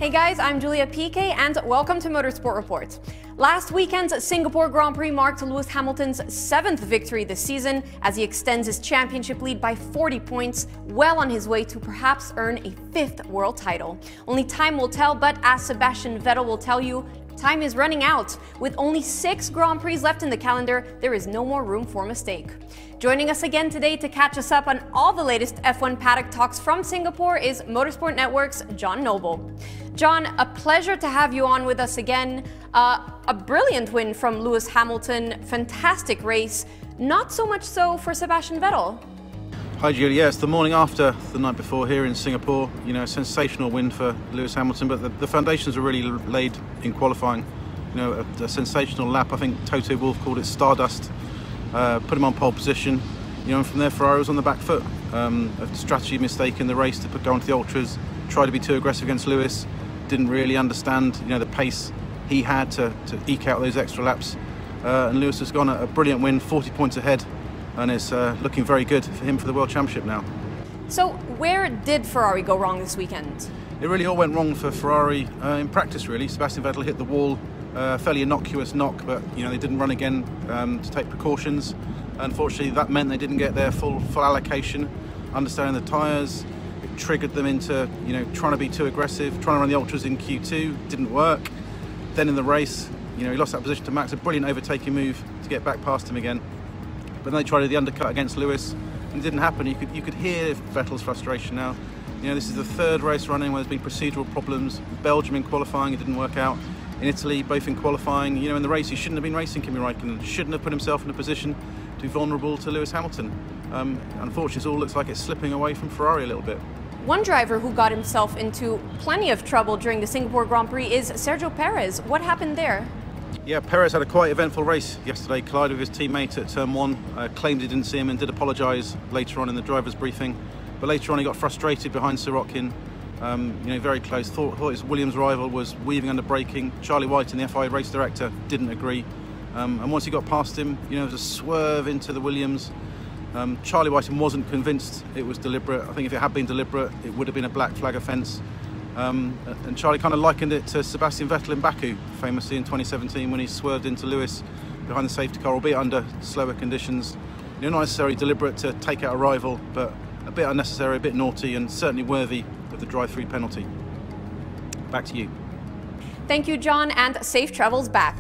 Hey guys, I'm Piquet and welcome to Motorsport Report. Last weekend's Singapore Grand Prix marked Lewis Hamilton's 7th victory this season as he extends his championship lead by 40 points, well on his way to perhaps earn a 5th world title. Only time will tell, but as Sebastian Vettel will tell you, time is running out. With only 6 Grand Prix left in the calendar, there is no more room for mistake. Joining us again today to catch us up on all the latest F1 paddock talks from Singapore is Motorsport Network's John Noble. John, a pleasure to have you on with us again. A brilliant win from Lewis Hamilton, fantastic race, not so much so for Sebastian Vettel. Hi Julie, yes, the morning after the night before here in Singapore, you know, a sensational win for Lewis Hamilton, but the foundations were really laid in qualifying. You know, a sensational lap. I think Toto Wolff called it stardust, put him on pole position, you know, and from there Ferrari was on the back foot. A strategy mistake in the race to go onto the ultras, try to be too aggressive against Lewis, didn't really understand, you know, the pace he had to eke out those extra laps, and Lewis has gone a brilliant win, 40 points ahead, and it's looking very good for him for the World Championship now. So where did Ferrari go wrong this weekend? It really all went wrong for Ferrari in practice, really. Sebastian Vettel hit the wall, fairly innocuous knock, but you know, they didn't run again to take precautions. Unfortunately, that meant they didn't get their full allocation. Understanding the tyres, it triggered them into, you know, trying to be too aggressive, trying to run the ultras in Q2, didn't work. Then in the race, you know, he lost that position to Max, a brilliant overtaking move to get back past him again. But then they tried the undercut against Lewis, and it didn't happen. You could hear Vettel's frustration now. You know, this is the 3rd race running where there's been procedural problems. Belgium in qualifying, it didn't work out. In Italy, both in qualifying. You know, in the race, he shouldn't have been racing Kimi Raikkonen. Shouldn't have put himself in a position to be vulnerable to Lewis Hamilton. Unfortunately, it all looks like it's slipping away from Ferrari a little bit. One driver who got himself into plenty of trouble during the Singapore Grand Prix is Sergio Perez. What happened there? Yeah, Perez had a quite eventful race yesterday, collided with his teammate at turn 1, claimed he didn't see him and did apologise later on in the driver's briefing. But later on he got frustrated behind Sirotkin, you know, very close, thought his Williams rival was weaving under braking. Charlie White and the FIA race director didn't agree. And once he got past him, you know, there was a swerve into the Williams. Charlie White wasn't convinced it was deliberate. I think if it had been deliberate, it would have been a black flag offence. And Charlie kind of likened it to Sebastian Vettel in Baku, famously in 2017 when he swerved into Lewis behind the safety car, albeit under slower conditions. You know, not necessarily deliberate to take out a rival, but a bit unnecessary, a bit naughty, and certainly worthy of the drive-through penalty. Back to you. Thank you, John, and safe travels back.